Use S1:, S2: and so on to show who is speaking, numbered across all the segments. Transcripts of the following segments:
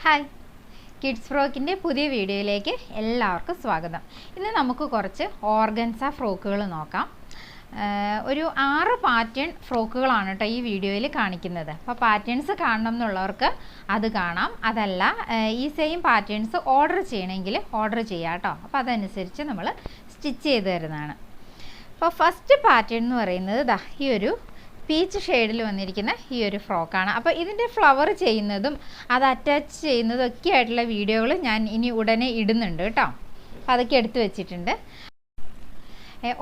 S1: Hi, kids ഫ്രോക്കിൻ്റെ പുതിയ വീഡിയോയിലേക്ക് എല്ലാവർക്കും സ്വാഗതം. ഇന്ന് നമുക്ക് കുറച്ച് ഓർഗൻസ ഫ്രോക്കുകൾ നോക്കാം. ഒരു 6 പാറ്റേൺ ഫ്രോക്കുകളാണ് കേട്ടോ ഈ വീഡിയോയിൽ കാണിക്കുന്നത്. അപ്പോൾ പാറ്റേൺസ് കാണണം എന്നുള്ളവർക്ക് അത് കാണാം. അതല്ല ഈ സെയിം പാറ്റേൺസ് ഓർഡർ ചെയ്യണമെങ്കിൽ ഓർഡർ ചെയ്യാം കേട്ടോ. അപ്പോൾ അതനുസരിച്ച് നമ്മൾ സ്റ്റിച്ച് ചെയ്ത് തരുന്നതാണ്. അപ്പോൾ ഫസ്റ്റ് പാറ്റേൺ എന്ന് പറയുന്നത് ദാ ഈ ഒരു പീച്ച് ഷെയ്ഡിൽ വന്നിരിക്കുന്ന ഈ ഒരു ഫ്രോക്കാണ്. അപ്പോൾ ഇതിൻ്റെ ഫ്ലവർ ചെയ്യുന്നതും അത് അറ്റാച്ച് ചെയ്യുന്നതും ഒക്കെ ആയിട്ടുള്ള വീഡിയോകൾ ഞാൻ ഇനി ഉടനെ ഇടുന്നുണ്ട് കേട്ടോ. അപ്പോൾ അതൊക്കെ എടുത്തു വെച്ചിട്ടുണ്ട്.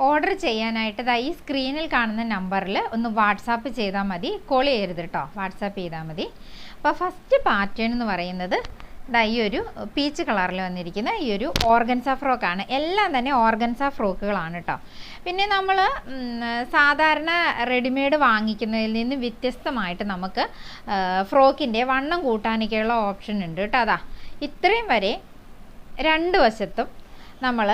S1: ഓർഡർ ചെയ്യാനായിട്ട് ഈ സ്ക്രീനിൽ കാണുന്ന നമ്പറിൽ ഒന്ന് വാട്സാപ്പ് ചെയ്താൽ മതി. കോൾ ചെയ്യരുത് കേട്ടോ, വാട്സാപ്പ് ചെയ്താൽ മതി. അപ്പോൾ ഫസ്റ്റ് പാറ്റേൺ എന്ന് പറയുന്നത് ഈ ഒരു പീച്ച് കളറിൽ വന്നിരിക്കുന്ന ഈ ഒരു ഓർഗൻസ ഫ്രോക്കാണ്. എല്ലാം തന്നെ ഓർഗൻസ ഫ്രോക്കുകളാണ് കേട്ടോ. പിന്നെ നമ്മൾ സാധാരണ റെഡിമെയ്ഡ് വാങ്ങിക്കുന്നതിൽ നിന്ന് വ്യത്യസ്തമായിട്ട് നമുക്ക് ഫ്രോക്കിൻ്റെ വണ്ണം കൂട്ടാനൊക്കെയുള്ള ഓപ്ഷൻ ഉണ്ട് കേട്ടോ. അതാ ഇത്രയും വരെ രണ്ട് വശത്തും നമ്മൾ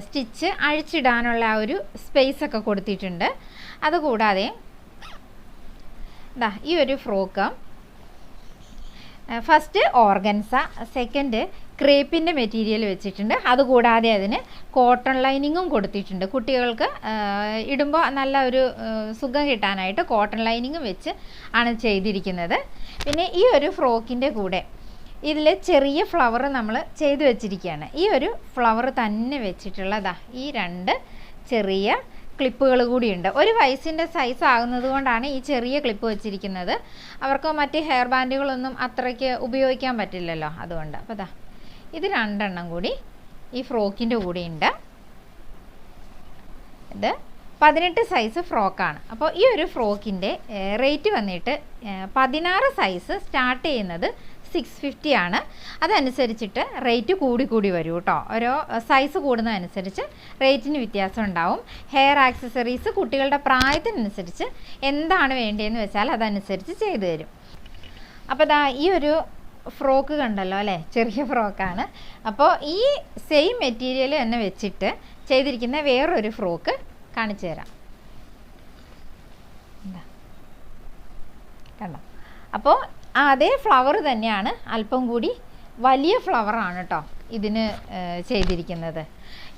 S1: സ്റ്റിച്ച് അഴിച്ചിടാനുള്ള ആ ഒരു സ്പേസൊക്കെ കൊടുത്തിട്ടുണ്ട്. അതുകൂടാതെ ഈ ഒരു ഫ്രോക്ക് ഫസ്റ്റ് ഓർഗൻസ, സെക്കൻഡ് ക്രേപ്പിൻ്റെ മെറ്റീരിയൽ വെച്ചിട്ടുണ്ട്. അതുകൂടാതെ അതിന് കോട്ടൺ ലൈനിങ്ങും കൊടുത്തിട്ടുണ്ട്. കുട്ടികൾക്ക് ഇടുമ്പോൾ നല്ല ഒരു സുഖം കിട്ടാനായിട്ട് കോട്ടൺ ലൈനിങ്ങും വെച്ച് ആണ് ചെയ്തിരിക്കുന്നത്. പിന്നെ ഈ ഒരു ഫ്രോക്കിൻ്റെ കൂടെ ഇതിൽ ചെറിയ ഫ്ലവർ നമ്മൾ ചെയ്തു വെച്ചിരിക്കുകയാണ്. ഈ ഒരു ഫ്ലവർ തന്നെ വെച്ചിട്ടുള്ളതാ ഈ രണ്ട് ചെറിയ ക്ലിപ്പുകൾ കൂടിയുണ്ട്. ഒരു വയസ്സിൻ്റെ സൈസ് ആകുന്നത് കൊണ്ടാണ് ഈ ചെറിയ ക്ലിപ്പ് വെച്ചിരിക്കുന്നത്. അവർക്ക് മറ്റ് ഹെയർ ബാൻഡുകളൊന്നും അത്രയ്ക്ക് ഉപയോഗിക്കാൻ പറ്റില്ലല്ലോ, അതുകൊണ്ട്. അപ്പോൾ ഇത് രണ്ടെണ്ണം കൂടി ഈ ഫ്രോക്കിൻ്റെ കൂടെയുണ്ട്. ഇത് 18 സൈസ് ഫ്രോക്കാണ്. അപ്പോൾ ഈ ഒരു ഫ്രോക്കിൻ്റെ റേറ്റ് വന്നിട്ട് 16 സൈസ് സ്റ്റാർട്ട് ചെയ്യുന്നത് 650 ആണ്. അതനുസരിച്ചിട്ട് റേറ്റ് കൂടി വരും കേട്ടോ. ഓരോ സൈസ് കൂടുന്നതനുസരിച്ച് റേറ്റിന് വ്യത്യാസം ഉണ്ടാവും. ഹെയർ ആക്സസറീസ് കുട്ടികളുടെ പ്രായത്തിനനുസരിച്ച് എന്താണ് വേണ്ടതെന്ന് വെച്ചാൽ അതനുസരിച്ച് ചെയ്തു തരും. അപ്പോൾ ഈ ഒരു ഫ്രോക്ക് കണ്ടല്ലോ അല്ലേ, ചെറിയ ഫ്രോക്കാണ്. അപ്പോൾ ഈ സെയിം മെറ്റീരിയൽ തന്നെ വെച്ചിട്ട് ചെയ്തിരിക്കുന്ന വേറൊരു ഫ്രോക്ക് കാണിച്ചു തരാം. കണ്ടോ? അപ്പോൾ അതേ ഫ്ലവർ തന്നെയാണ്, അല്പം കൂടി വലിയ ഫ്ലവറാണ് കേട്ടോ ഇതിന് ചെയ്തിരിക്കുന്നത്.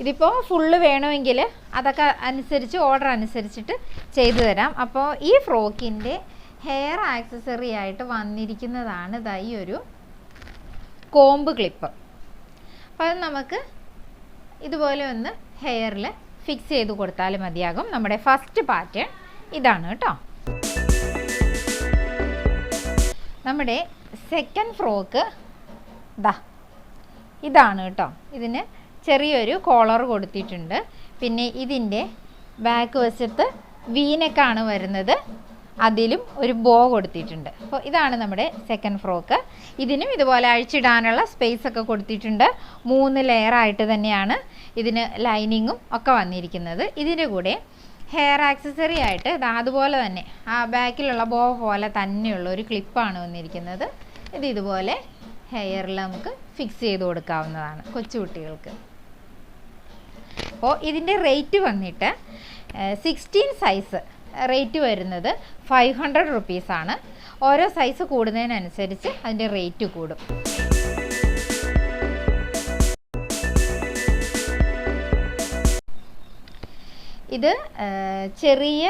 S1: ഇതിപ്പോൾ ഫുള്ള് വേണമെങ്കിൽ അതൊക്കെ അനുസരിച്ച് ഓർഡർ അനുസരിച്ചിട്ട് ചെയ്തു തരാം. അപ്പോൾ ഈ ഫ്രോക്കിൻ്റെ ഹെയർ ആക്സസറി ആയിട്ട് വന്നിരിക്കുന്നതാണ് ഈ ഒരു കോമ്പ് ക്ലിപ്പ്. അപ്പോൾ അത് നമുക്ക് ഇതുപോലെ ഒന്ന് ഹെയറിൽ ഫിക്സ് ചെയ്ത് കൊടുത്താൽ മതിയാകും. നമ്മുടെ ഫസ്റ്റ് പാറ്റേൺ ഇതാണ് കേട്ടോ. നമ്മുടെ സെക്കൻഡ് ഫ്രോക്ക് ഇതാണ് കേട്ടോ. ഇതിന് ചെറിയൊരു കോളർ കൊടുത്തിട്ടുണ്ട്. പിന്നെ ഇതിൻ്റെ ബാക്ക് വശത്ത് വീനെക്കാണ് വരുന്നത്, അതിലും ഒരു ബോ കൊടുത്തിട്ടുണ്ട്. അപ്പോൾ ഇതാണ് നമ്മുടെ സെക്കൻഡ് ഫ്രോക്ക്. ഇതിനും ഇതുപോലെ അഴിച്ചിടാനുള്ള സ്പേസ് ഒക്കെ കൊടുത്തിട്ടുണ്ട്. 3 ലെയറായിട്ട് തന്നെയാണ് ഇതിന് ലൈനിങ്ങും ഒക്കെ വന്നിരിക്കുന്നത്. ഇതിൻ്റെ കൂടെ ഹെയർ ആക്സസറി ആയിട്ട് അതുപോലെ തന്നെ ആ ബാക്കിലുള്ള ബോ പോലെ തന്നെയുള്ള ഒരു ക്ലിപ്പാണ് വന്നിരിക്കുന്നത്. ഇതുപോലെ ഹെയറിൽ നമുക്ക് ഫിക്സ് ചെയ്ത് കൊടുക്കാവുന്നതാണ് കൊച്ചുകുട്ടികൾക്ക്. അപ്പോൾ ഇതിൻ്റെ റേറ്റ് വന്നിട്ട് 16 സൈസ് റേറ്റ് വരുന്നത് 500 റുപ്പീസാണ്. ഓരോ സൈസ് കൂടുന്നതിനനുസരിച്ച് അതിൻ്റെ റേറ്റ് കൂടും. ഇത് ചെറിയ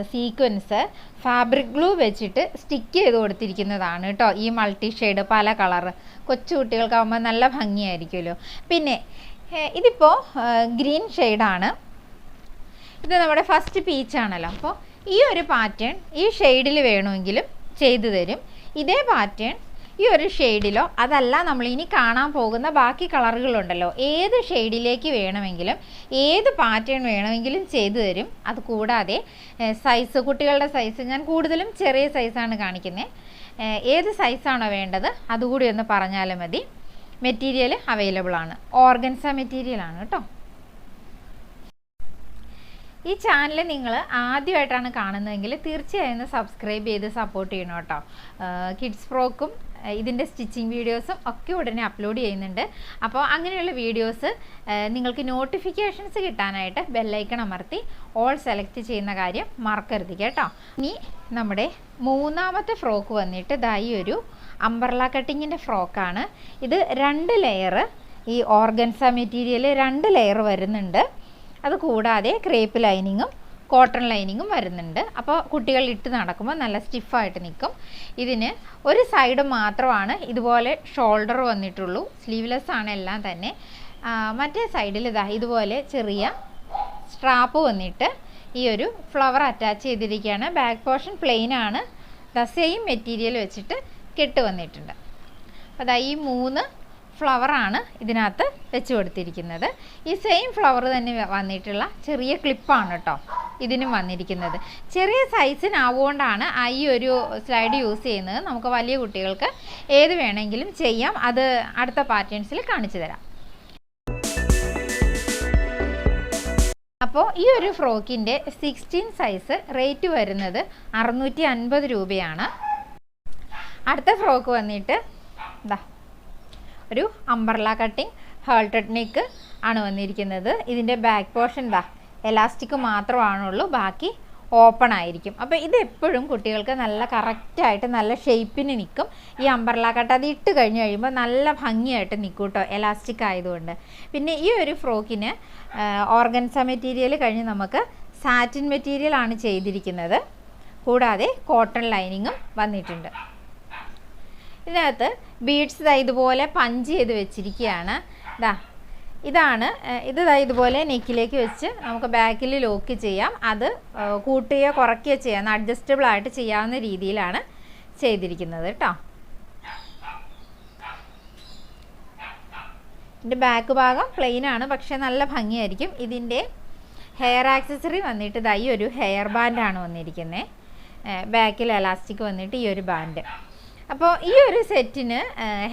S1: സീക്വൻസ് ഫാബ്രിക് ഗ്ലൂ വെച്ചിട്ട് സ്റ്റിക്ക് ചെയ്ത് കൊടുത്തിരിക്കുന്നതാണ് കേട്ടോ. ഈ മൾട്ടി ഷെയ്ഡ് പല കളറ് കൊച്ചു കുട്ടികൾക്കാവുമ്പോൾ നല്ല ഭംഗിയായിരിക്കുമല്ലോ. പിന്നെ ഇതിപ്പോൾ ഗ്രീൻ ഷെയ്ഡാണ്. ഇത് നമ്മുടെ ഫസ്റ്റ് പീച്ചാണല്ലോ. അപ്പോൾ ഈ ഒരു പാറ്റേൺ ഈ ഷെയ്ഡിൽ വേണമെങ്കിലും ചെയ്തു തരും. ഇതേ പാറ്റേൺ ഈ ഒരു ഷെയ്ഡിലോ അതല്ല നമ്മൾ ഇനി കാണാൻ പോകുന്ന ബാക്കി കളറുകളുണ്ടല്ലോ, ഏത് ഷെയ്ഡിലേക്ക് വേണമെങ്കിലും ഏത് പാറ്റേൺ വേണമെങ്കിലും ചെയ്തു തരും. അത് കൂടാതെ സൈസ്, കുട്ടികളുടെ സൈസ് ഞാൻ കൂടുതലും ചെറിയ സൈസാണ് കാണിക്കുന്നത്. ഏത് സൈസാണോ വേണ്ടത് അതുകൂടി ഒന്ന് പറഞ്ഞാലും മതി. മെറ്റീരിയൽ അവൈലബിൾ ആണ്. ഓർഗൻസ മെറ്റീരിയലാണ് കേട്ടോ. ഈ ചാനൽ നിങ്ങൾ ആദ്യമായിട്ടാണ് കാണുന്നതെങ്കിൽ തീർച്ചയായും സബ്സ്ക്രൈബ് ചെയ്ത് സപ്പോർട്ട് ചെയ്യണം കേട്ടോ. കിഡ്സ് ഫ്രോക്കും ഇതിൻ്റെ സ്റ്റിച്ചിങ് വീഡിയോസും ഒക്കെ ഉടനെ അപ്ലോഡ് ചെയ്യുന്നുണ്ട്. അപ്പോൾ അങ്ങനെയുള്ള വീഡിയോസ് നിങ്ങൾക്ക് നോട്ടിഫിക്കേഷൻസ് കിട്ടാനായിട്ട് ബെല്ലൈക്കൺ അമർത്തി ഓൾ സെലക്ട് ചെയ്യുന്ന കാര്യം മറക്കരുത് കേട്ടോ. ഇനി നമ്മുടെ മൂന്നാമത്തെ ഫ്രോക്ക് വന്നിട്ട് ഈ ഒരു അംബ്രല കട്ടിങ്ങിൻ്റെ ഫ്രോക്കാണ്. ഇത് 2 ലെയർ ഈ ഓർഗൻസ മെറ്റീരിയൽ 2 ലെയർ വരുന്നുണ്ട്. അത് കൂടാതെ ക്രേപ്പ് ലൈനിങ്ങും കോട്ടൺ ലൈനിങ്ങും വരുന്നുണ്ട്. അപ്പോൾ കുട്ടികൾ ഇട്ട് നടക്കുമ്പോൾ നല്ല സ്റ്റിഫായിട്ട് നിൽക്കും. ഇതിന് ഒരു സൈഡ് മാത്രമാണ് ഇതുപോലെ ഷോൾഡർ വന്നിട്ടുള്ളൂ. സ്ലീവ്ലെസ് ആണ് എല്ലാം തന്നെ. മറ്റേ സൈഡിൽ ഇതുപോലെ ചെറിയ സ്ട്രാപ്പ് വന്നിട്ട് ഈ ഒരു ഫ്ലവർ അറ്റാച്ച് ചെയ്തിരിക്കുകയാണ്. ബാക്ക് പോർഷൻ പ്ലെയിൻ ആണ്. സെയിം മെറ്റീരിയൽ വെച്ചിട്ട് കെട്ട് വന്നിട്ടുണ്ട്. അപ്പോൾ ഈ 3 ഫ്ലവറാണ് ഇതിനകത്ത് വെച്ച് കൊടുത്തിരിക്കുന്നത്. ഈ സെയിം ഫ്ലവർ തന്നെ വന്നിട്ടുള്ള ചെറിയ ക്ലിപ്പാണ് കേട്ടോ ഇതിനും വന്നിരിക്കുന്നത്. ചെറിയ സൈസിനാവുകൊണ്ടാണ് ഈ ഒരു സ്ലൈഡ് യൂസ് ചെയ്യുന്നത്. നമുക്ക് വലിയ കുട്ടികൾക്ക് ഏത് വേണമെങ്കിലും ചെയ്യാം. അത് അടുത്ത പാറ്റേൺസിൽ കാണിച്ചു തരാം. അപ്പോൾ ഈ ഒരു ഫ്രോക്കിൻ്റെ 16 സൈസ് റേറ്റ് വരുന്നത് 650 രൂപയാണ്. അടുത്ത ഫ്രോക്ക് വന്നിട്ട് ഒരു അംബ്രല കട്ടിങ് ഹേൾട്ടഡ് നെക്ക് ആണ് വന്നിരിക്കുന്നത്. ഇതിൻ്റെ ബാക്ക് പോർഷൻ എലാസ്റ്റിക് മാത്രമാണുള്ളൂ, ബാക്കി ഓപ്പൺ ആയിരിക്കും. അപ്പോൾ ഇത് എപ്പോഴും കുട്ടികൾക്ക് നല്ല കറക്റ്റായിട്ട് നല്ല ഷേപ്പിന് നിൽക്കും. ഈ അംബ്രല കട്ട് അത് ഇട്ട് കഴിഞ്ഞ് കഴിയുമ്പോൾ നല്ല ഭംഗിയായിട്ട് നിൽക്കും കേട്ടോ, എലാസ്റ്റിക് ആയതുകൊണ്ട്. പിന്നെ ഈ ഒരു ഫ്രോക്കിന് ഓർഗൻസ മെറ്റീരിയൽ കഴിഞ്ഞ് നമുക്ക് സാറ്റിൻ മെറ്റീരിയൽ ആണ് ചെയ്തിരിക്കുന്നത്. കൂടാതെ കോട്ടൺ ലൈനിങ്ങും വന്നിട്ടുണ്ട്. ഇതിനകത്ത് ബീഡ്സ് ഇതുപോലെ പഞ്ച് ചെയ്ത് വെച്ചിരിക്കുകയാണ്. ഇതാണ് ഇത് ഇതുപോലെ നെക്കിലേക്ക് വെച്ച് നമുക്ക് ബാക്കിൽ ലോക്ക് ചെയ്യാം. അത് കൂട്ടുകയോ കുറയ്ക്കുകയോ ചെയ്യാം, അഡ്ജസ്റ്റബിൾ ആയിട്ട് ചെയ്യാവുന്ന രീതിയിലാണ് ചെയ്തിരിക്കുന്നത് കേട്ടോ. ഇതിൻ്റെ ബാക്ക് ഭാഗം പ്ലെയിൻ ആണ്, പക്ഷേ നല്ല ഭംഗിയായിരിക്കും. ഇതിൻ്റെ ഹെയർ ആക്സസറി വന്നിട്ട് ഈ ഒരു ഹെയർ ബാൻഡാണ് വന്നിരിക്കുന്നത്. ബാക്കിൽ എലാസ്റ്റിക് വന്നിട്ട് ഈ ഒരു ബാൻഡ്. അപ്പോൾ ഈ ഒരു സെറ്റിന്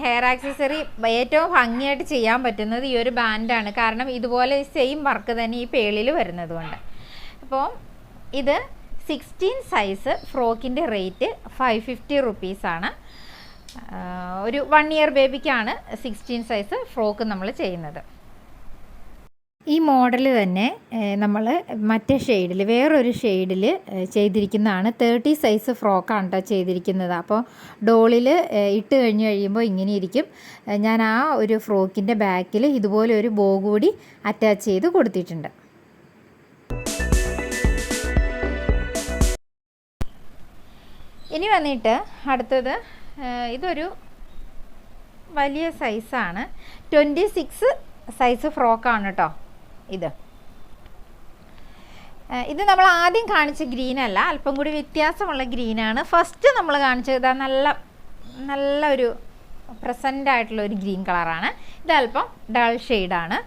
S1: ഹെയർ ആക്സസറി ഏറ്റവും ഭംഗിയായിട്ട് ചെയ്യാൻ പറ്റുന്നത് ഈ ഒരു ബാൻഡാണ്. കാരണം ഇതുപോലെ സെയിം വർക്ക് തന്നെ ഈ പേളിൽ വരുന്നത് കൊണ്ട്. അപ്പോൾ ഇത് 16 സൈസ് ഫ്രോക്കിൻ്റെ റേറ്റ് 550 റുപ്പീസാണ്. ഒരു 1 ഇയർ ബേബിക്കാണ് 16 സൈസ് ഫ്രോക്ക് നമ്മൾ ചെയ്യുന്നത്. ഈ മോഡൽ തന്നെ നമ്മൾ മറ്റേ ഷെയ്ഡിൽ വേറൊരു ഷെയ്ഡിൽ ചെയ്തിരിക്കുന്നതാണ്. 30 സൈസ് ഫ്രോക്കാണ് കേട്ടോ ചെയ്തിരിക്കുന്നത്. അപ്പോൾ ഡോളിൽ ഇട്ട് കഴിയുമ്പോൾ ഇങ്ങനെ ഇരിക്കും. ഞാൻ ആ ഒരു ഫ്രോക്കിൻ്റെ ബാക്കിൽ ഇതുപോലെ ഒരു ബോ കൂടി അറ്റാച്ച് ചെയ്ത് കൊടുത്തിട്ടുണ്ട്. ഇനി വന്നിട്ട് അടുത്തത് ഇതൊരു വലിയ സൈസാണ്. 26 സൈസ് ഫ്രോക്കാണ് കേട്ടോ ഇത് നമ്മൾ ആദ്യം കാണിച്ച ഗ്രീൻ അല്ല, അല്പം കൂടി വ്യത്യാസമുള്ള ഗ്രീനാണ്. ഫസ്റ്റ് നമ്മൾ കാണിച്ചത് നല്ല ഒരു പ്രസൻ്റ് ആയിട്ടുള്ള ഒരു ഗ്രീൻ കളറാണ്. ഇത് അല്പം ഡൾ ഷെയ്ഡാണ്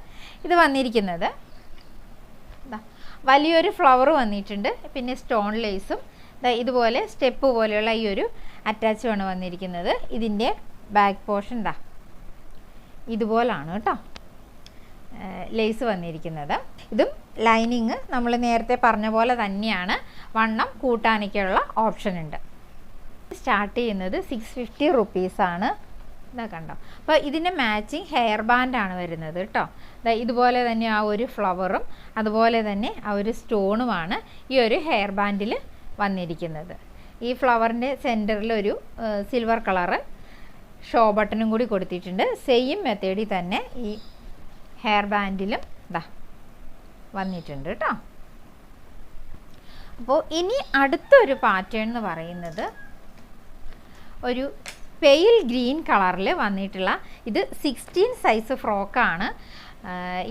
S1: ഇത് വന്നിരിക്കുന്നത്. വലിയൊരു ഫ്ലവർ വന്നിട്ടുണ്ട്. പിന്നെ സ്റ്റോൺ ലേസും ഇതുപോലെ സ്റ്റെപ്പ് പോലെയുള്ള ഈ ഒരു അറ്റാച്ചുമാണ് വന്നിരിക്കുന്നത്. ഇതിൻ്റെ ബാക്ക് പോർഷൻ ഇതുപോലാണ് കേട്ടോ ലേസ് വന്നിരിക്കുന്നത്. ഇതും ലൈനിങ് നമ്മൾ നേരത്തെ പറഞ്ഞ പോലെ തന്നെയാണ്. വണ്ണം കൂട്ടാനൊക്കെയുള്ള ഓപ്ഷൻ ഉണ്ട്. സ്റ്റാർട്ട് ചെയ്യുന്നത് 650 റുപ്പീസാണ്. കണ്ടോ. അപ്പോൾ ഇതിൻ്റെ മാച്ചിങ് ഹെയർ ബാൻഡാണ് വരുന്നത് കേട്ടോ. ഇതുപോലെ തന്നെ ആ ഒരു ഫ്ലവറും അതുപോലെ തന്നെ ആ ഒരു സ്റ്റോണുമാണ് ഈ ഒരു ഹെയർ ബാൻഡിൽ വന്നിരിക്കുന്നത്. ഈ ഫ്ലവറിൻ്റെ സെൻറ്ററിൽ ഒരു സിൽവർ കളറ് ഷോ ബട്ടണും കൂടി കൊടുത്തിട്ടുണ്ട്. സെയിം മെത്തേഡിൽ തന്നെ ഈ ഹെയർ ബാൻഡിലും വന്നിട്ടുണ്ട് കേട്ടോ. അപ്പോൾ ഇനി അടുത്തൊരു പാറ്റേൺ എന്ന് പറയുന്നത് ഒരു പെയിൽ ഗ്രീൻ കളറിൽ വന്നിട്ടുള്ള ഇത് 16 സൈസ് ഫ്രോക്കാണ്.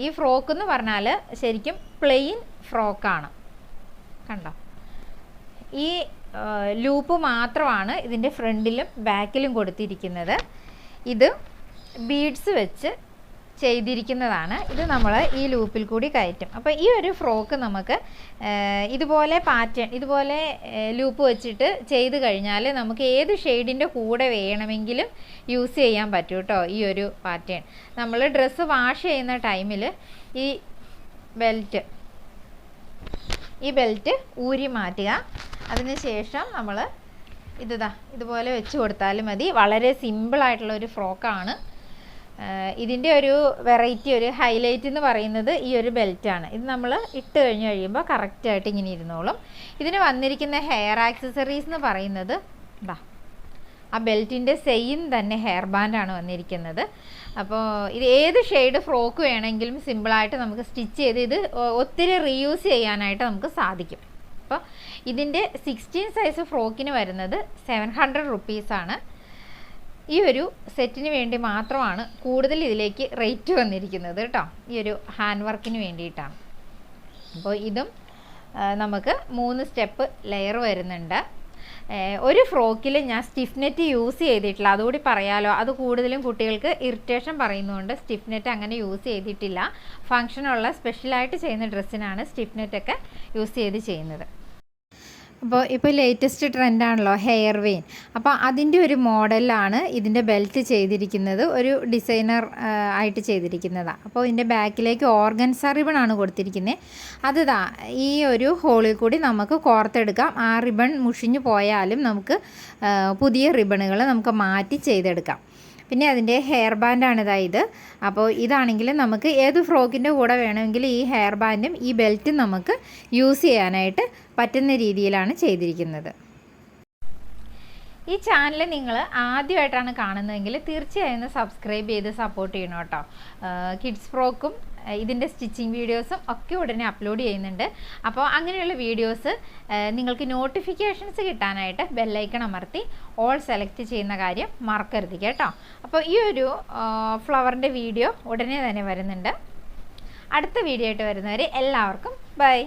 S1: ഈ ഫ്രോക്ക് എന്ന് പറഞ്ഞാൽ ശരിക്കും പ്ലെയിൻ ഫ്രോക്കാണ്. കണ്ടോ, ഈ ലൂപ്പ് മാത്രമാണ് ഇതിൻ്റെ ഫ്രണ്ടിലും ബാക്കിലും കൊടുത്തിരിക്കുന്നത്. ഇത് ബീഡ്സ് വെച്ച് ചെയ്തിരിക്കുന്നതാണ്. ഇത് നമ്മൾ ഈ ലൂപ്പിൽ കൂടി കയറ്റും. അപ്പോൾ ഈ ഒരു ഫ്രോക്ക് നമുക്ക് ഇതുപോലെ പാറ്റേൺ ഇതുപോലെ ലൂപ്പ് വെച്ചിട്ട് ചെയ്ത് കഴിഞ്ഞാൽ നമുക്ക് ഏത് ഷെയ്ഡിൻ്റെ കൂടെ വേണമെങ്കിലും യൂസ് ചെയ്യാൻ പറ്റും കേട്ടോ. ഈ ഒരു പാറ്റേൺ നമ്മൾ ഡ്രസ്സ് വാഷ് ചെയ്യുന്ന ടൈമിൽ ഈ ബെൽറ്റ് ഊരി മാറ്റുക. അതിനുശേഷം നമ്മൾ ഇതുപോലെ വെച്ച് കൊടുത്താലും മതി. വളരെ സിമ്പിളായിട്ടുള്ള ഒരു ഫ്രോക്കാണ്. ഇതിൻ്റെ ഒരു വെറൈറ്റി, ഒരു ഹൈലൈറ്റ് എന്ന് പറയുന്നത് ഈ ഒരു ബെൽറ്റാണ്. ഇത് നമ്മൾ ഇട്ട് കഴിയുമ്പോൾ കറക്റ്റായിട്ട് ഇങ്ങനെ ഇരുന്നോളും. ഇതിന് വന്നിരിക്കുന്ന ഹെയർ ആക്സസറീസ് എന്ന് പറയുന്നത് ആ ബെൽറ്റിൻ്റെ സെയിം തന്നെ ഹെയർ ബാൻഡാണ് വന്നിരിക്കുന്നത്. അപ്പോൾ ഇത് ഏത് ഷെയ്ഡ് ഫ്രോക്ക് വേണമെങ്കിലും സിമ്പിളായിട്ട് നമുക്ക് സ്റ്റിച്ച് ചെയ്ത് ഇത് ഒത്തിരി റീയൂസ് ചെയ്യാനായിട്ട് നമുക്ക് സാധിക്കും. അപ്പോൾ ഇതിൻ്റെ 16 സൈസ് ഫ്രോക്കിന് വരുന്നത് 700 റുപ്പീസാണ്. ഈ ഒരു സെറ്റിന് വേണ്ടി മാത്രമാണ് കൂടുതൽ ഇതിലേക്ക് റേറ്റ് വന്നിരിക്കുന്നത് കേട്ടോ, ഈ ഒരു ഹാൻഡ് വർക്കിന് വേണ്ടിയിട്ടാണ്. അപ്പോൾ ഇതും നമുക്ക് 3 സ്റ്റെപ്പ് ലെയർ വരുന്നുണ്ട്. ഒരു ഫ്രോക്കിൽ ഞാൻ സ്റ്റിഫ് നെറ്റ് യൂസ് ചെയ്തിട്ടില്ല, അതുകൂടി പറയാലോ. അത് കൂടുതലും കുട്ടികൾക്ക് ഇറിറ്റേഷൻ പറയുന്നതുകൊണ്ട് സ്റ്റിഫ് നെറ്റ് അങ്ങനെ യൂസ് ചെയ്തിട്ടില്ല. ഫങ്ഷനുള്ള സ്പെഷ്യലായിട്ട് ചെയ്യുന്ന ഡ്രസ്സിനാണ് സ്റ്റിഫ് നെറ്റൊക്കെ യൂസ് ചെയ്ത് ചെയ്യുന്നത്. ഇപ്പോൾ ലേറ്റസ്റ്റ് ട്രെൻഡാണല്ലോ ഹെയർ വെയിൻ. അപ്പോൾ അതിൻ്റെ ഒരു മോഡലാണ് ഇതിൻ്റെ ബെൽറ്റ് ചെയ്തിരിക്കുന്നത്, ഒരു ഡിസൈനർ ആയിട്ട് ചെയ്തിരിക്കുന്നതാണ്. അപ്പോൾ ഇതിൻ്റെ ബാക്കിലേക്ക് ഓർഗൻസ റിബണാണ് കൊടുത്തിരിക്കുന്നത്. അത് ഈ ഒരു ഹോളിൽ കൂടി നമുക്ക് കോർത്തെടുക്കാം. ആ റിബൺ മുഷിഞ്ഞു പോയാലും നമുക്ക് പുതിയ റിബണുകൾ നമുക്ക് മാറ്റി ചെയ്തെടുക്കാം. പിന്നെ അതിൻ്റെ ഹെയർ ബാൻഡാണ് ഇത്. അപ്പോൾ ഇതാണെങ്കിൽ നമുക്ക് ഏത് ഫ്രോക്കിൻ്റെ കൂടെ വേണമെങ്കിൽ ഈ ഹെയർ ബാൻഡും ഈ ബെൽറ്റും നമുക്ക് യൂസ് ചെയ്യാനായിട്ട് പറ്റുന്ന രീതിയിലാണ് ചെയ്തിരിക്കുന്നത്. ഈ ചാനൽ നിങ്ങൾ ആദ്യമായിട്ടാണ് കാണുന്നതെങ്കിൽ തീർച്ചയായും സബ്സ്ക്രൈബ് ചെയ്ത് സപ്പോർട്ട് ചെയ്യണം കേട്ടോ. കിഡ്സ് ഫ്രോക്കും ഇതിൻ്റെ സ്റ്റിച്ചിങ് വീഡിയോസും ഒക്കെ ഉടനെ അപ്ലോഡ് ചെയ്യുന്നുണ്ട്. അപ്പോൾ അങ്ങനെയുള്ള വീഡിയോസ് നിങ്ങൾക്ക് നോട്ടിഫിക്കേഷൻസ് കിട്ടാനായിട്ട് ബെല്ലൈക്കൺ അമർത്തി ഓൾ സെലക്ട് ചെയ്യുന്ന കാര്യം മറക്കരുത് കേട്ടോ. അപ്പോൾ ഈ ഒരു ഫ്ലവറിൻ്റെ വീഡിയോ ഉടനെ തന്നെ വരുന്നുണ്ട്. അടുത്ത വീഡിയോ ആയിട്ട് വരുന്നവരെ എല്ലാവർക്കും ബൈ.